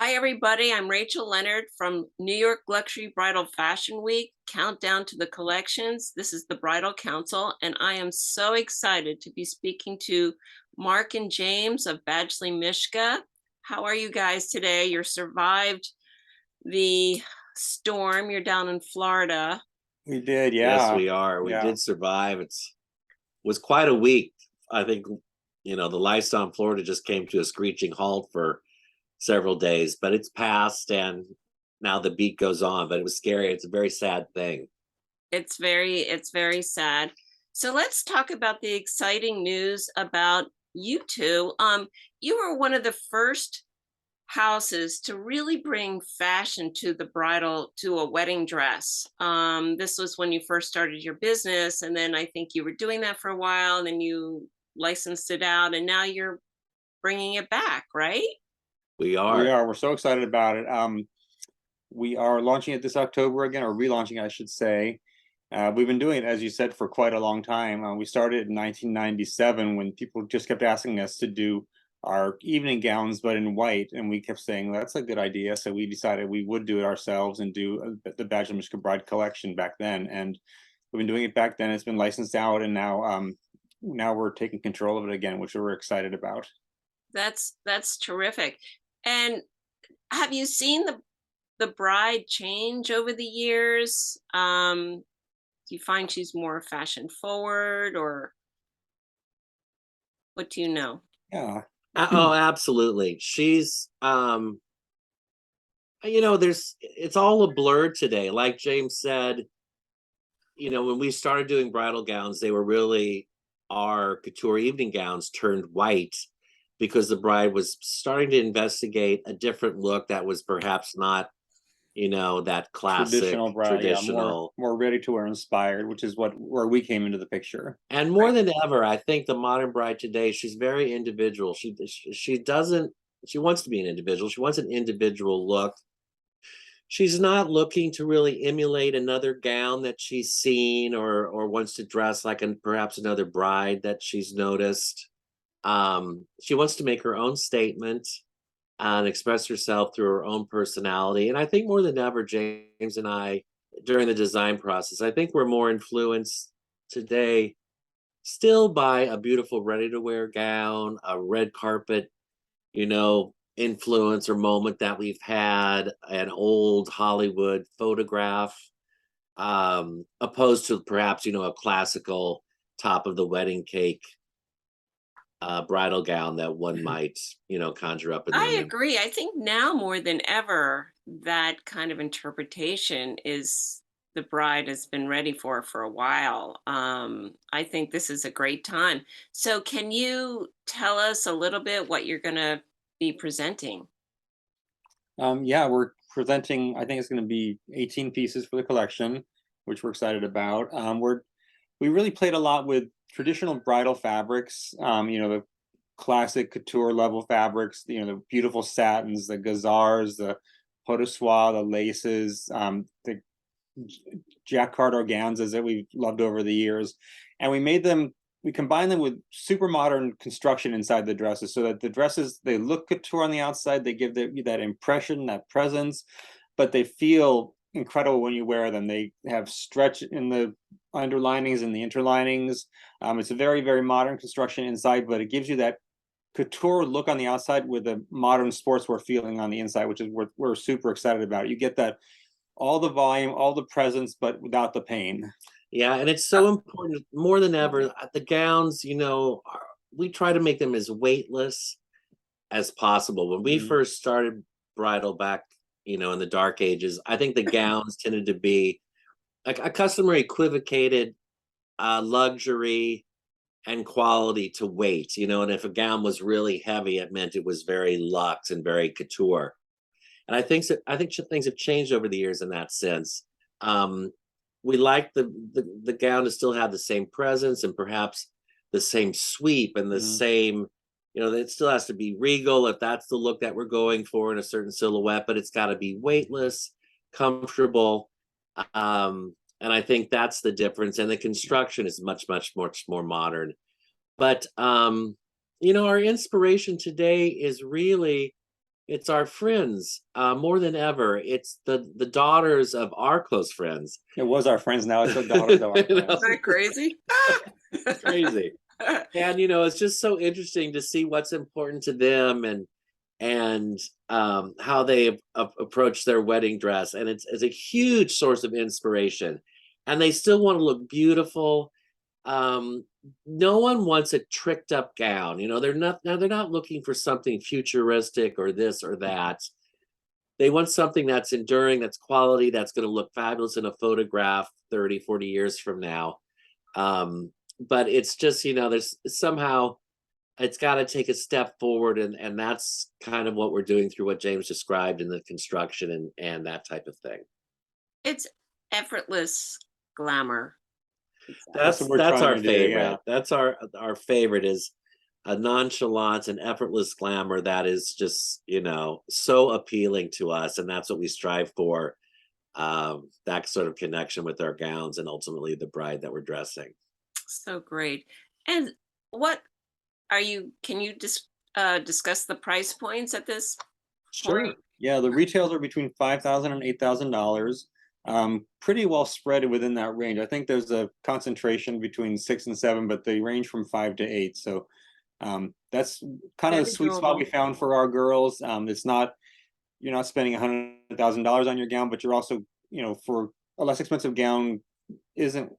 Hi, everybody. I'm Rachel Leonard from New York Luxury Bridal Fashion Week, Countdown to the Collections. This is the Bridal Council, and I am so excited to be speaking to Mark and James of Badgley, Mischka. How are you guys today? You survived the storm. You're down in Florida. We did, Yes, yeah. we are. We Yeah. did survive. Was quite a week. I think the lifestyle in Florida just came to a screeching halt for several days, but it's passed and now the beat goes on. But it was scary. It's a very sad thing. It's very sad. So let's talk about the exciting news about you two. You were one of the first houses to really bring fashion to the bridal to a wedding dress. This was when you first started your business, and then I think you were doing that for a while, and then you licensed it out, and now you're bringing it back, right? We We are. are. We're so excited about it. We are launching it this October again, or relaunching, I should say. We've been doing it, as you said, for quite a long time. We started in 1997 when people just kept asking us to do our evening gowns, but in white, and we kept saying that's a good idea. So we decided we would do it ourselves and do the Badgley Mischka Bride collection back then. And we've been doing it back then. It's been licensed out, and now we're taking control of it again, which we're excited about. That's terrific. And have you seen the bride change over the years? Do you find she's more fashion forward, or what do you know? Yeah. Oh, absolutely. She's it's all a blur today. Like James said, when we started doing bridal gowns, they were really our couture evening gowns turned white because the bride was starting to investigate a different look that was perhaps not, that classic, Traditional bride, yeah, traditional. more ready to wear inspired, which is where we came into the picture. And more Right. than ever, I think the modern bride today, she's very individual. She doesn't, she wants to be an individual. She wants an individual look. She's not looking to really emulate another gown that she's seen or wants to dress like perhaps another bride that she's noticed. She wants to make her own statement and express herself through her own personality. And I think more than ever, James and I, during the design process, I think we're more influenced today still by a beautiful ready to wear gown, a red carpet, influence or moment that we've had, an old Hollywood photograph, opposed to perhaps, a classical top of the wedding cake bridal gown that one might, conjure up in their I memory. agree. I think now more than ever, that kind of interpretation is the bride has been ready for a while. I think this is a great time. So, can you tell us a little bit what you're going to be presenting? Yeah, we're presenting. I think it's going to be 18 pieces for the collection, which we're excited about. We really played a lot with traditional bridal fabrics. The classic couture level fabrics. The beautiful satins, the gazars, the pot de soie, the laces, the jacquard organzas that we've loved over the years, and we combine them with super modern construction inside the dresses so that the dresses, they look couture on the outside, they give that impression, that presence, but they feel incredible when you wear them. They have stretch in the underlinings and the interlinings. It's a very, very modern construction inside, but it gives you that couture look on the outside with a modern sportswear feeling on the inside, which is we're super excited about. You get that all the volume, all the presence, but without the pain. Yeah, and it's so important more than ever. The gowns, we try to make them as weightless as possible. When we Mhm. first started bridal back, in the dark ages, I think the gowns tended to be like a customer equivocated luxury and quality to weight, and if a gown was really heavy, it meant it was very luxe and very couture. And I think things have changed over the years in that sense. Um, we like the gown to still have the same presence and perhaps the same sweep and the Mhm. same, it still has to be regal if that's the look that we're going for in a certain silhouette, but it's got to be weightless, comfortable. And I think that's the difference. And the construction is much, much, much more modern. But our inspiration today is really, It's our friends, more than ever. It's the daughters of our close friends. It was our friends, now it's the daughters of our You know? friends. Isn't that crazy? It's crazy. And you know, it's just so interesting to see what's important to them, and how they approach their wedding dress, and it's a huge source of inspiration, and they still want to look beautiful. um no one wants a tricked up gown, you know. They're not looking for something futuristic or this or that. They want something that's enduring, that's quality, that's going to look fabulous in a photograph 30, 40 years from now. But it's just, you know, there's somehow it's got to take a step forward, and that's kind of what we're doing through what James described in the construction and that type of thing. It's effortless glamour. That's what we're That's trying our to do, favorite. yeah. That's our favorite, is a nonchalant and effortless glamour that is just, you know, so appealing to us, and that's what we strive for. That sort of connection with our gowns and ultimately the bride that we're dressing. So great. And what are you, can you discuss the price points at this Sure. point? Yeah, the retails are between $5,000 and $8,000. Pretty well spread within that range. I think there's a concentration between 6 and 7, but they range from 5 to 8. So that's kind of the Very sweet spot we doable. found for our girls. It's not, you're not spending $100,000 on your gown, but you're also, you know, for a less expensive gown isn't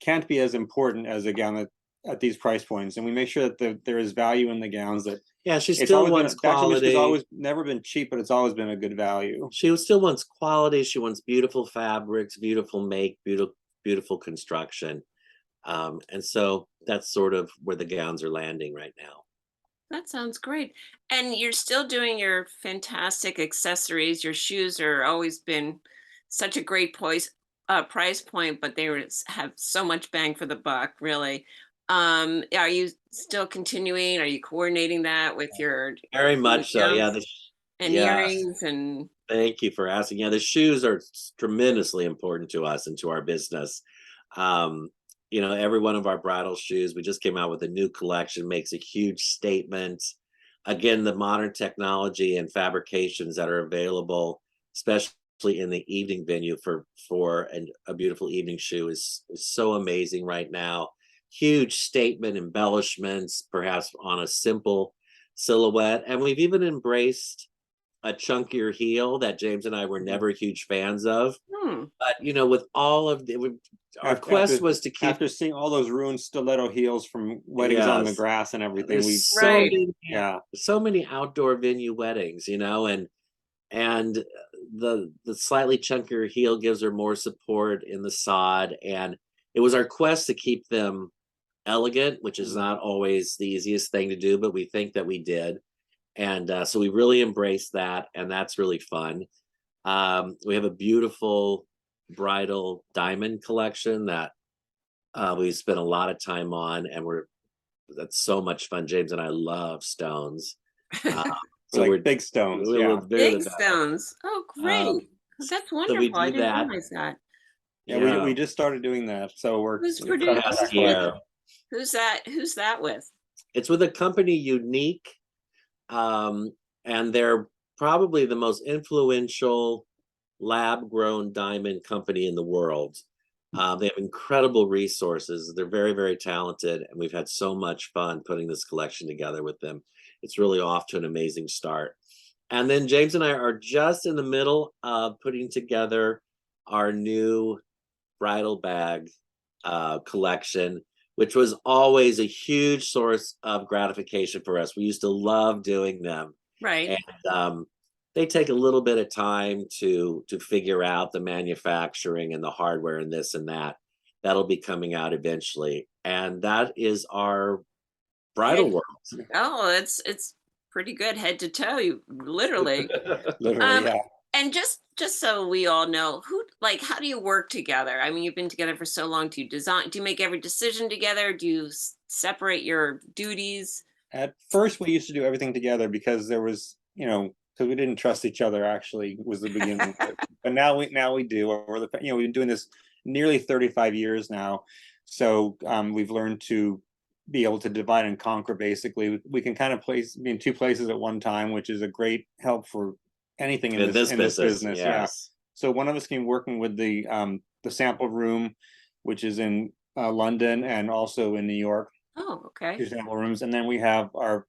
can't be as important as a gown at these price points. And we make sure that there is value in the gowns. That Yeah, she it's still always been wants Baxter Mischka's quality. always never been cheap, but it's always been a good value. She still wants quality. She wants beautiful fabrics, beautiful make, beautiful construction. And so that's sort of where the gowns are landing right now. That sounds great. And you're still doing your fantastic accessories. Your shoes are always been such a great price point, but have so much bang for the buck, really. Are you still continuing? Are you coordinating that with Very your much so. Yeah. gowns and Yes. earrings and Thank you for asking. Yeah, the shoes are tremendously important to us and to our business. Um, you know, every one of our bridal shoes, we just came out with a new collection, makes a huge statement. Again, the modern technology and fabrications that are available, especially in the evening venue for a beautiful evening shoe, is so amazing right now. Huge statement embellishments, perhaps on a simple silhouette, and we've even embraced a chunkier heel that James and I were never huge fans of. hmm, But you know, with all of our After quest after was to keep. after seeing all those ruined stiletto heels from weddings on the Yes, grass and everything, there's we so right. many, yeah. so many outdoor venue weddings, you know, and the slightly chunkier heel gives her more support in the sod, and it was our quest to keep them elegant, which is not always the easiest thing to do, but we think that we did. And so we really embraced that, and that's really fun. We have a beautiful bridal diamond collection that we spent a lot of time on, and that's so much fun. James and I love stones, uh, so Like big stones, yeah. they're the Big best. stones. Oh, Um, great. That's so we wonderful. I do didn't that. realize that. Yeah, we Yeah, just started doing that, so Who's it's part of past that who's year. collection. that with? It's with a company Unique, um, and they're probably the most influential lab grown diamond company in the world. They have incredible resources. They're very, very talented, and we've had so much fun putting this collection together with them. It's really off to an amazing start. And then James and I are just in the middle of putting together our new bridal bag collection, which was always a huge source of gratification for us. We used to love doing them, Right. and they take a little bit of time to figure out the manufacturing and the hardware and this and that. That'll be coming out eventually, and that is our bridal Head, world. oh, it's pretty good head to toe, literally. Literally, Um, yeah. and just so we all know, how do you work together? I mean, you've been together for so long. Do you make every decision together? Do you separate your duties? At first, we used to do everything together because there was, you know, because we didn't trust each other. Actually, was the beginning. But now we do. We've been doing this nearly 35 years now, so we've learned to be able to divide and conquer. Basically, we can kind of be in two places at one time, which is a great help for anything In this in this business, business. Yeah. yes. So one of us can be working with the sample room, which is in London and also in New York, Oh, okay. 2 sample rooms, and then we have our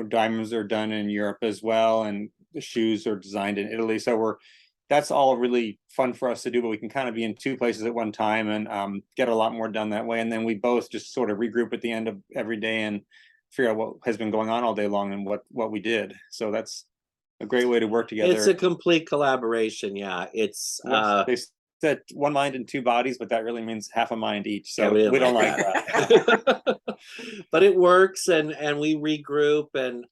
diamonds are done in Europe as well, and the shoes are designed in Italy. So that's all really fun for us to do, but we can kind of be in two places at one time and get a lot more done that way. And then we both just sort of regroup at the end of every day and figure out what has been going on all day long and what we did. So that's a great way to work together. It's a complete collaboration. Yeah, it's They said one mind and two bodies, but that really means half a mind each. So yeah, we don't like that. But it works, and we regroup, and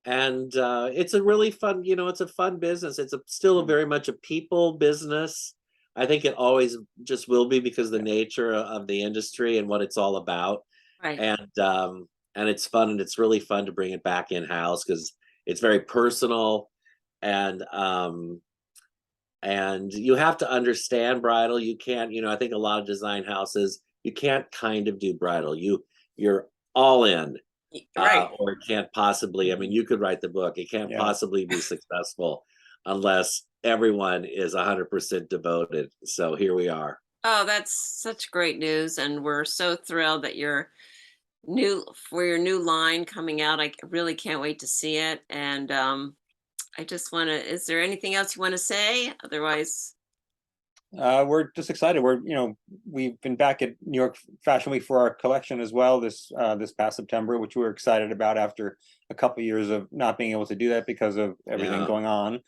it's a really fun, it's a fun business. It's still a very much a people business. I think it always just will be, because the nature of the industry and what it's all about. Right. And it's fun, and it's really fun to bring it back in house, because it's very personal, and you have to understand bridal. You can't, I think a lot of design houses, you can't kind of do bridal. You're all in. Right. Or it can't possibly, I mean, you could write the book. It can't Yeah. possibly be successful unless everyone is 100% devoted. So here we are. Oh, that's such great news. And we're so thrilled that your new line coming out. I really can't wait to see it. And I just want to, is there anything else you want to say? Otherwise, We're just excited. We've been back at New York Fashion Week for our collection as well this past September, which we were excited about after a couple of years of not being able to do that because of everything Yeah. going on.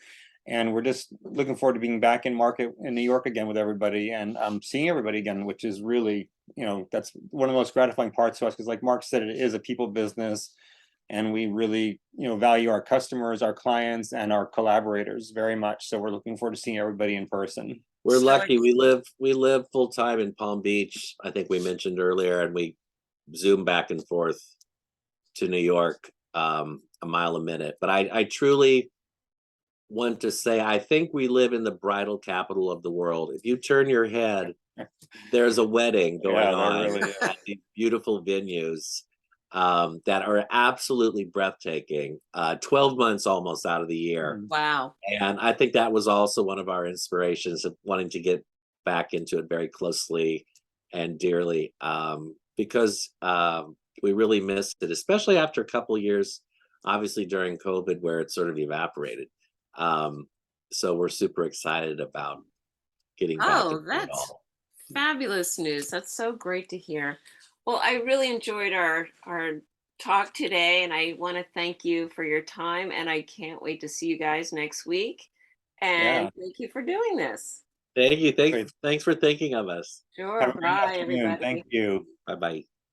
And we're just looking forward to being back in market in New York again with everybody and seeing everybody again, which is really, that's one of the most gratifying parts to us, because like Mark said, it is a people business. And we really, value our customers, our clients, and our collaborators very much. So we're looking forward to seeing everybody in person. We're So lucky. We live full time in Palm Beach, I think we mentioned earlier, and we zoom back and forth to New York a mile a minute. But I truly want to say, I think we live in the bridal capital of the world. If you turn your head, there's a wedding going Yeah, there on really is. at these beautiful venues that are absolutely breathtaking. 12 months almost out of the year. wow. And I think that was also one of our inspirations of wanting to get back into it very closely and dearly, because we really missed it, especially after a couple of years, obviously during COVID, where it sort of evaporated. So we're super excited about getting back Oh, into it that's all. fabulous news. That's so great to hear. Well, I really enjoyed our talk today, and I want to thank you for your time. And I can't wait to see you guys next week. And Yeah. thank you for doing this. Thank you. Great. Thanks for thinking of us. Sure. Have a great Bye, afternoon. Thank everybody. you. Bye bye.